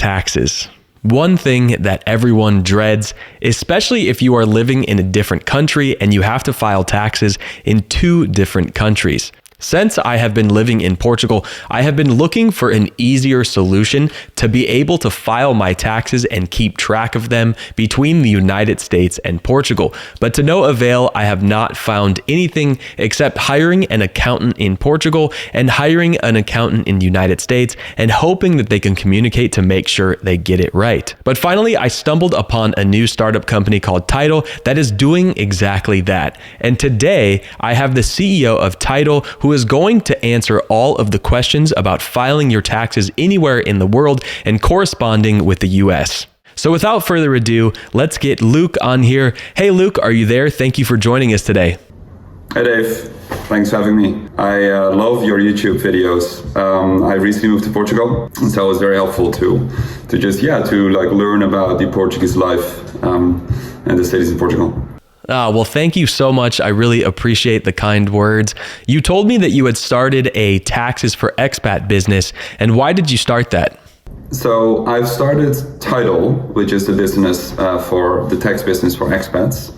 taxes. One thing that everyone dreads, especially if you are living in a different country and you have to file taxes in two different countries. Since I have been living in Portugal, I have been looking for an easier solution to be able to file my taxes and keep track of them between the United States and Portugal. But to no avail, I have not found anything except hiring an accountant in Portugal and hiring an accountant in the United States and hoping that they can communicate to make sure they get it right. But finally, I stumbled upon a new startup company called Tytle that is doing exactly that. And today, I have the CEO of Tytle who is going to answer all of the questions about filing your taxes anywhere in the world and corresponding with the US. So without further ado, let's get Loek on here. Hey Loek, are you there? Thank you for joining us today. Hey Dave, thanks for having me. I love your YouTube videos. I recently moved to Portugal, and so it was very helpful to learn about the Portuguese life and the cities in Portugal. Well, thank you so much. I really appreciate the kind words. You told me that you had started a taxes for expat business, and why did you start that? So I've started Tytle, which is the business for the tax business for expats,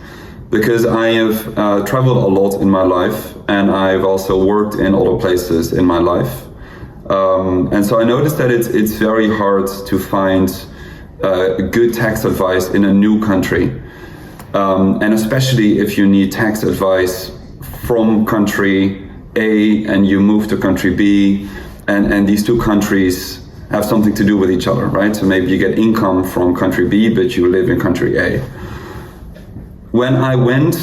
because I have traveled a lot in my life, and I've also worked in other places in my life. And so I noticed that it's very hard to find good tax advice in a new country. And especially if you need tax advice from country A and you move to country B, and these two countries have something to do with each other, right? So maybe you get income from country B, but you live in country A. When I went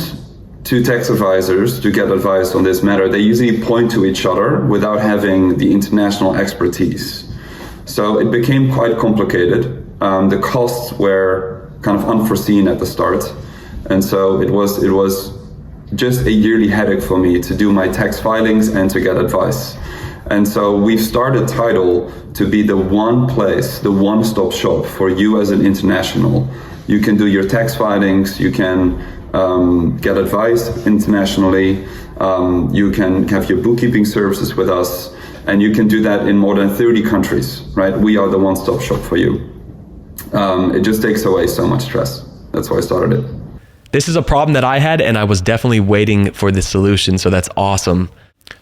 to tax advisors to get advice on this matter, they usually point to each other without having the international expertise. So it became quite complicated. The costs were kind of unforeseen at the start. And so it was just a yearly headache for me to do my tax filings and to get advice. And so we've started Tytle to be the one place, the one-stop shop for you as an international. You can do your tax filings, you can get advice internationally, you can have your bookkeeping services with us, and you can do that in more than 30 countries, right? We are the one-stop shop for you. It just takes away so much stress. That's why I started it. This is a problem that I had, and I was definitely waiting for the solution, so that's awesome.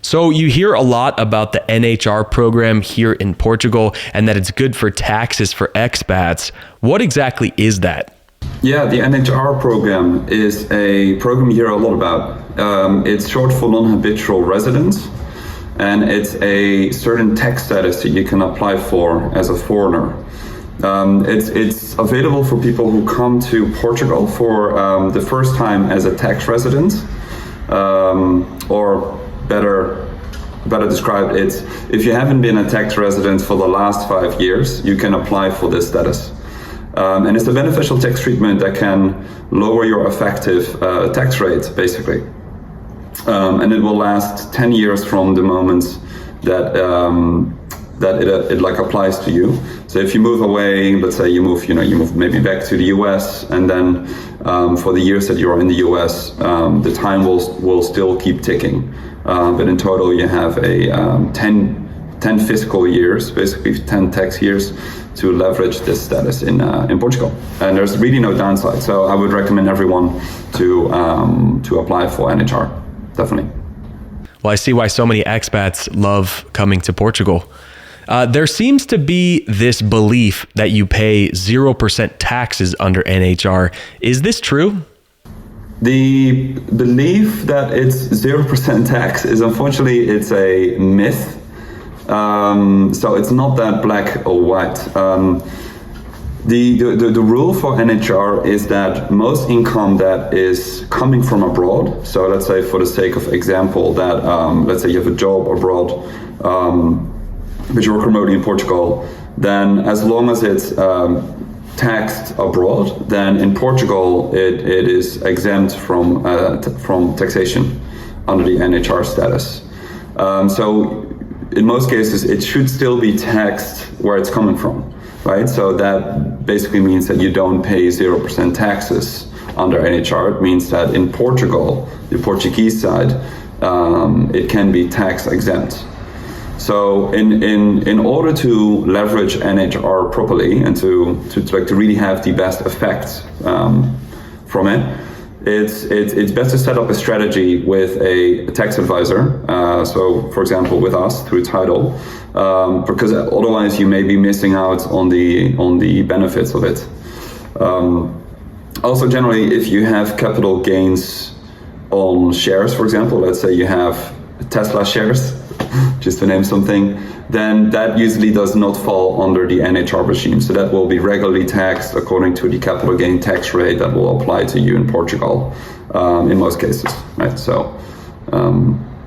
So you hear a lot about the NHR program here in Portugal and that it's good for taxes for expats. What exactly is that? Yeah, the NHR program is a program you hear a lot about. It's short for non-habitual residents, and it's a certain tax status that you can apply for as a foreigner. It's available for people who come to Portugal for the first time as a tax resident, or better described, it's if you haven't been a tax resident for the last 5 years, you can apply for this status. And it's a beneficial tax treatment that can lower your effective tax rate, basically. And it will last 10 years from the moment that it like applies to you. So if you move away, let's say you move maybe back to the US, and then for the years that you're in the US, the time will still keep ticking. But in total, you have a 10 fiscal years, basically 10 tax years, to leverage this status in Portugal. And there's really no downside. So I would recommend everyone to apply for NHR, definitely. Well, I see why so many expats love coming to Portugal. There seems to be this belief that you pay 0% taxes under NHR. Is this true? The belief that it's 0% tax is, unfortunately, it's a myth. So it's not that black or white. The rule for NHR is that most income that is coming from abroad, so let's say for the sake of example that let's say you have a job abroad, but you're promoting in Portugal, then as long as it's taxed abroad, then in Portugal it is exempt from taxation under the NHR status. So in most cases it should still be taxed where it's coming from, right? So that basically means that you don't pay 0% taxes under NHR. It means that in Portugal, the Portuguese side, it can be tax exempt. So in order to leverage NHR properly and to really have the best effect from it, it's best to set up a strategy with a tax advisor. So, for example, with us through Tytle, because otherwise you may be missing out on the benefits of it. Also, generally, if you have capital gains on shares, for example, let's say you have Tesla shares, just to name something, then that usually does not fall under the NHR regime. So that will be regularly taxed according to the capital gain tax rate that will apply to you in Portugal, in most cases, right? So,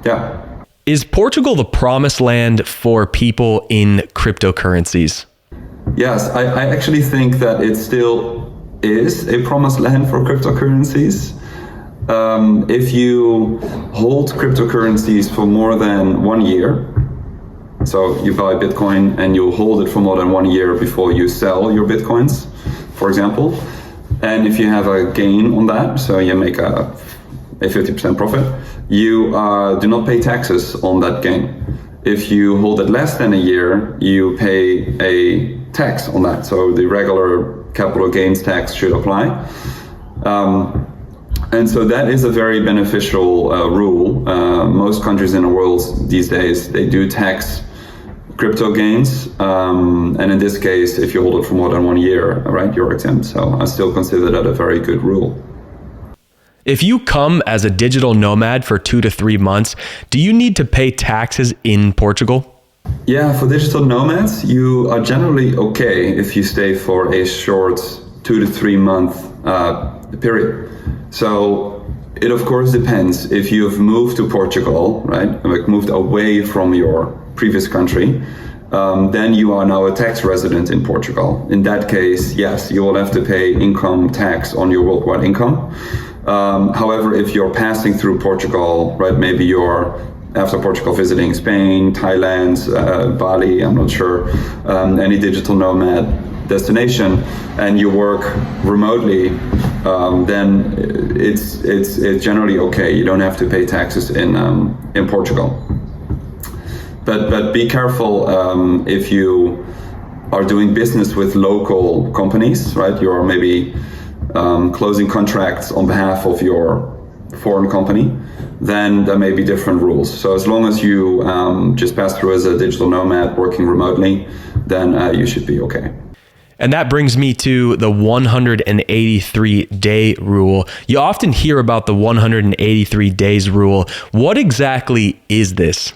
yeah. Is Portugal the promised land for people in cryptocurrencies? Yes, I actually think that it still is a promised land for cryptocurrencies. If you hold cryptocurrencies for more than 1 year, so you buy Bitcoin and you hold it for more than 1 year before you sell your Bitcoins, for example, and if you have a gain on that, so you make a 50% profit, you do not pay taxes on that gain. If you hold it less than a year, you pay a tax on that. So the regular capital gains tax should apply. And so that is a very beneficial rule. Most countries in the world these days, they do tax crypto gains. And in this case, if you hold it for more than 1 year, right, you're exempt. So I still consider that a very good rule. If you come as a digital nomad for 2 to 3 months, do you need to pay taxes in Portugal? Yeah, for digital nomads, you are generally okay if you stay for a short 2 to 3 month period. So it of course depends. If you've moved to Portugal, right, like moved away from your previous country, then you are now a tax resident in Portugal. In that case, yes, you will have to pay income tax on your worldwide income. However, if you're passing through Portugal, right, maybe you're after Portugal visiting Spain, Thailand, Bali, I'm not sure, any digital nomad destination, and you work remotely, then it's generally okay. You don't have to pay taxes in Portugal. But be careful if you are doing business with local companies, right? You're maybe closing contracts on behalf of your foreign company, then there may be different rules. So as long as you just pass through as a digital nomad working remotely, then you should be okay. And that brings me to the 183-day rule. You often hear about the 183 days rule. What exactly is this?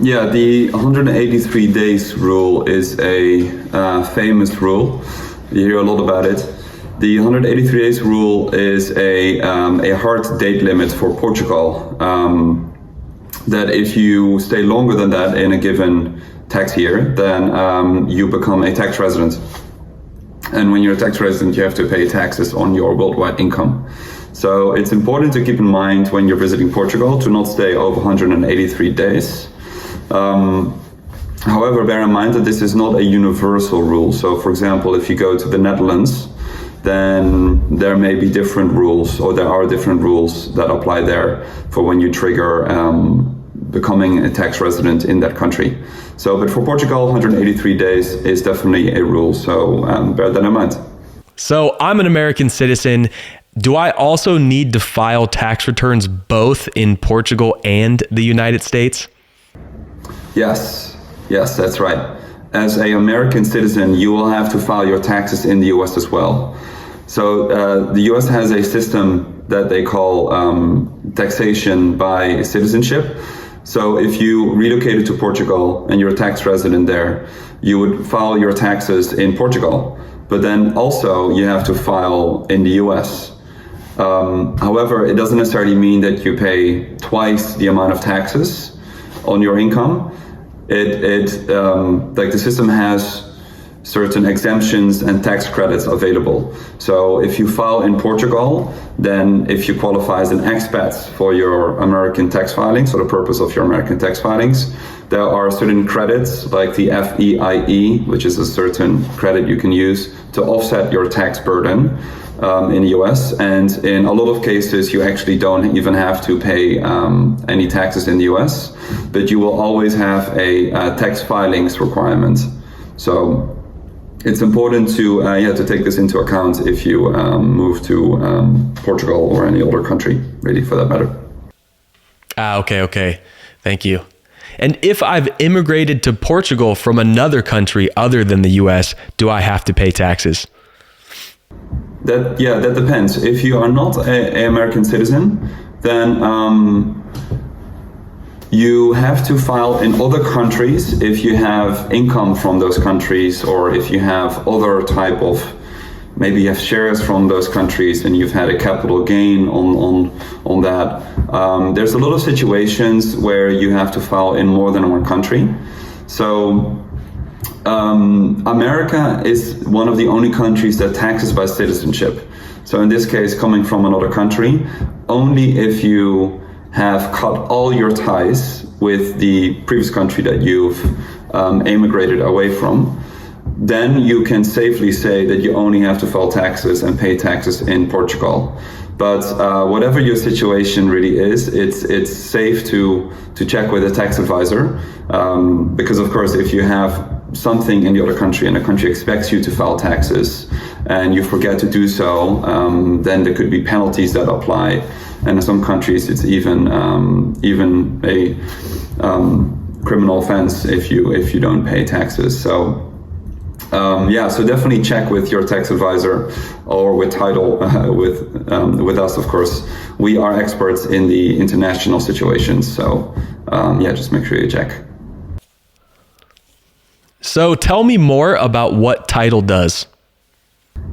Yeah, the 183 days rule is a famous rule. You hear a lot about it. The 183 days rule is a hard date limit for Portugal. That if you stay longer than that in a given tax year, then you become a tax resident. And when you're a tax resident, you have to pay taxes on your worldwide income. So it's important to keep in mind when you're visiting Portugal to not stay over 183 days. However, bear in mind that this is not a universal rule. So for example, if you go to the Netherlands, then there may be different rules, or there are different rules that apply there for when you trigger becoming a tax resident in that country. So, but for Portugal, 183 days is definitely a rule. So bear that in mind. So I'm an American citizen. Do I also need to file tax returns both in Portugal and the United States? Yes, that's right. As an American citizen, you will have to file your taxes in the US as well. So the US has a system that they call taxation by citizenship. So if you relocated to Portugal and you're a tax resident there, you would file your taxes in Portugal, but then also you have to file in the US. However, it doesn't necessarily mean that you pay twice the amount of taxes on your income. Like the system has certain exemptions and tax credits available. So if you file in Portugal, then if you qualify as an expat for your American tax filings, for the purpose of your American tax filings, there are certain credits like the FEIE, which is a certain credit you can use to offset your tax burden in the US. And in a lot of cases, you actually don't even have to pay any taxes in the US, but you will always have a tax filings requirement. So it's important to take this into account if you move to Portugal or any other country, really, for that matter. Okay. Thank you. And if I've immigrated to Portugal from another country other than the US, do I have to pay taxes? That depends. If you are not an American citizen, then you have to file in other countries if you have income from those countries, or if you have other type of, maybe you have shares from those countries and you've had a capital gain on that. There's a lot of situations where you have to file in more than one country. So America is one of the only countries that taxes by citizenship. So in this case, coming from another country, only if you have cut all your ties with the previous country that you've immigrated away from, then you can safely say that you only have to file taxes and pay taxes in Portugal. But whatever your situation really is, it's safe to check with a tax advisor, because of course if you have something in the other country and the country expects you to file taxes and you forget to do so, then there could be penalties that apply. And in some countries it's even a criminal offense if you don't pay taxes. So so definitely check with your tax advisor or with Tytle, with us, of course. We are experts in the international situations, so just make sure you check. So tell me more about what Tytle does.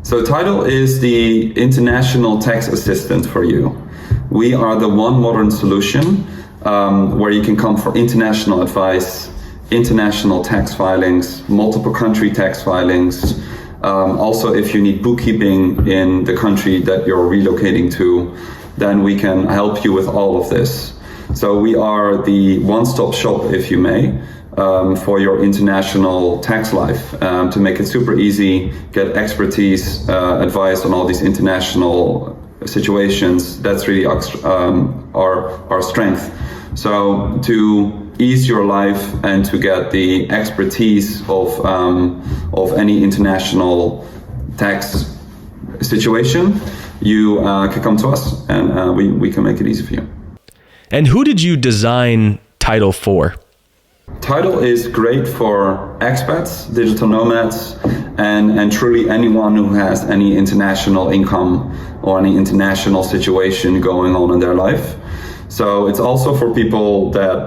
So Tytle is the international tax assistant for you. We are the one modern solution where you can come for international advice, international tax filings, multiple country tax filings. Also, if you need bookkeeping in the country that you're relocating to, then we can help you with all of this. So we are the one-stop shop, if you may, for your international tax life, to make it super easy, get expertise, advice on all these international situations. That's really our strength. So to ease your life and to get the expertise of any international tax situation, you can come to us, and we can make it easy for you. And who did you design Tytle for? Tytle is great for expats, digital nomads, and truly anyone who has any international income or any international situation going on in their life. So it's also for people that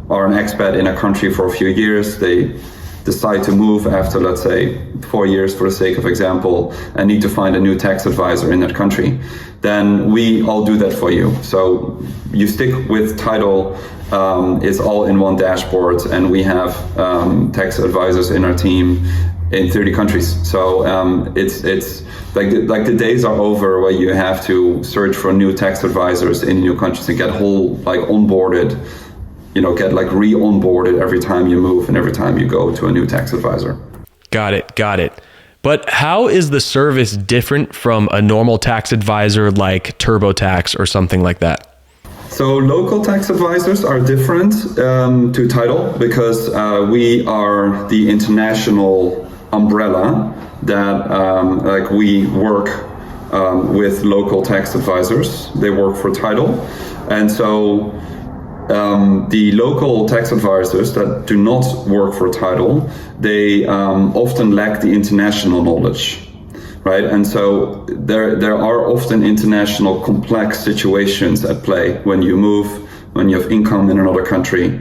are an expat in a country for a few years. They decide to move after, let's say, 4 years, for the sake of example, and need to find a new tax advisor in that country. Then we all do that for you. So you stick with Tytle. It's all in one dashboard, and we have tax advisors in our team in 30 countries. So it's like the days are over where you have to search for new tax advisors in new countries and get onboarded, get re-onboarded every time you move and every time you go to a new tax advisor. Got it. But how is the service different from a normal tax advisor like TurboTax or something like that? So local tax advisors are different to Tytle because we are the international umbrella that we work with local tax advisors. They work for Tytle. And so the local tax advisors that do not work for Tytle, they often lack the international knowledge, right? And so there are often international complex situations at play when you move, when you have income in another country.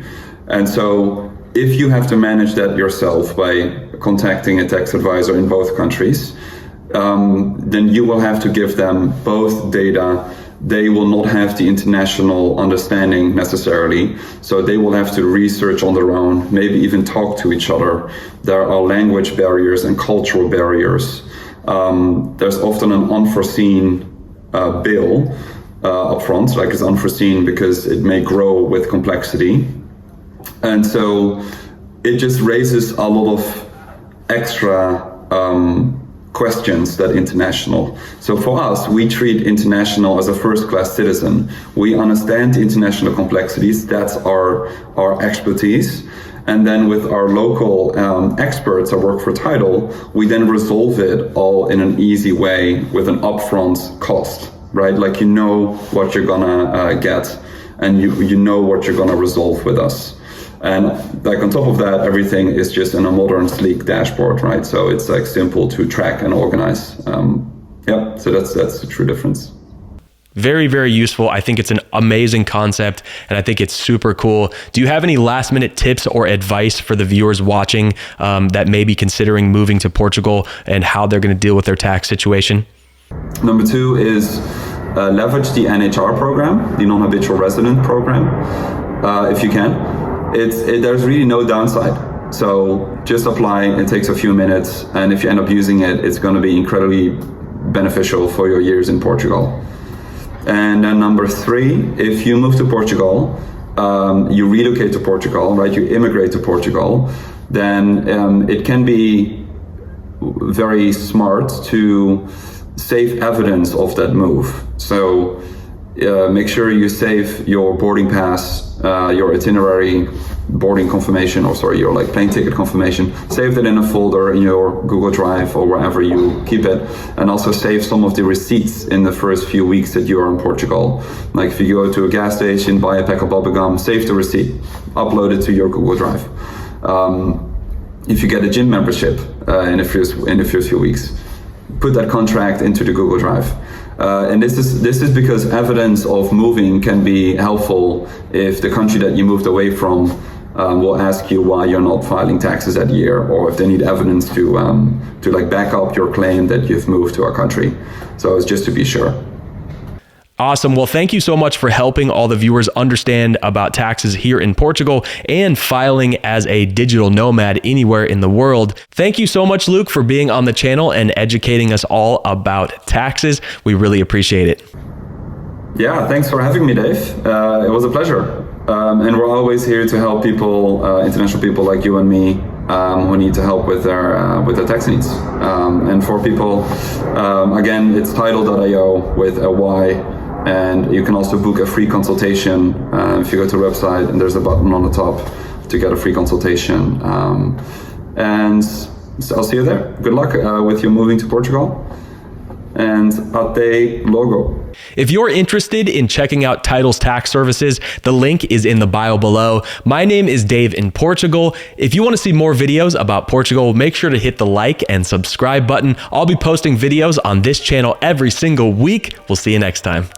And so if you have to manage that yourself by contacting a tax advisor in both countries, then you will have to give them both data they will not have the international understanding necessarily. So they will have to research on their own, maybe even talk to each other. There are language barriers and cultural barriers. There's often an unforeseen bill upfront, like it's unforeseen because it may grow with complexity. And so it just raises a lot of extra questions that international. So for us, we treat international as a first-class citizen. We understand international complexities. That's our expertise. And then with our local experts that work for Tytle, we then resolve it all in an easy way with an upfront cost, right? Like, you know what you're gonna get, and you know what you're gonna resolve with us. And like on top of that, everything is just in a modern, sleek dashboard, right? So it's like simple to track and organize. So that's the true difference. Very, very useful. I think it's an amazing concept, and I think it's super cool. Do you have any last minute tips or advice for the viewers watching that may be considering moving to Portugal and how they're going to deal with their tax situation? Number 2 is leverage the NHR program, the non-habitual resident program, if you can. There's really no downside. So just apply, it takes a few minutes, and if you end up using it, it's going to be incredibly beneficial for your years in Portugal. And then number 3, if you move to Portugal, you relocate to Portugal, right? You immigrate to Portugal, then it can be very smart to save evidence of that move. So make sure you save your boarding pass, your itinerary, boarding confirmation, your like plane ticket confirmation. Save that in a folder in your Google Drive or wherever you keep it, and also save some of the receipts in the first few weeks that you are in Portugal. Like if you go to a gas station, buy a pack of bubblegum, save the receipt, upload it to your Google Drive. If you get a gym membership in the first few weeks, put that contract into the Google Drive. And this is because evidence of moving can be helpful if the country that you moved away from will ask you why you're not filing taxes that year, or if they need evidence to like back up your claim that you've moved to our country. So it's just to be sure. Awesome. Well, thank you so much for helping all the viewers understand about taxes here in Portugal and filing as a digital nomad anywhere in the world. Thank you so much, Loek, for being on the channel and educating us all about taxes. We really appreciate it. Yeah, thanks for having me, Dave. It was a pleasure. And we're always here to help people, international people like you and me, who need to help with their tax needs. And for people, again, it's Tytle.io with a Y. And you can also book a free consultation if you go to the website, and there's a button on the top to get a free consultation. And I'll see you there. Good luck with you moving to Portugal. And até logo. If you're interested in checking out Tytle's tax services, the link is in the bio below. My name is Dave in Portugal. If you want to see more videos about Portugal, make sure to hit the like and subscribe button. I'll be posting videos on this channel every single week. We'll see you next time.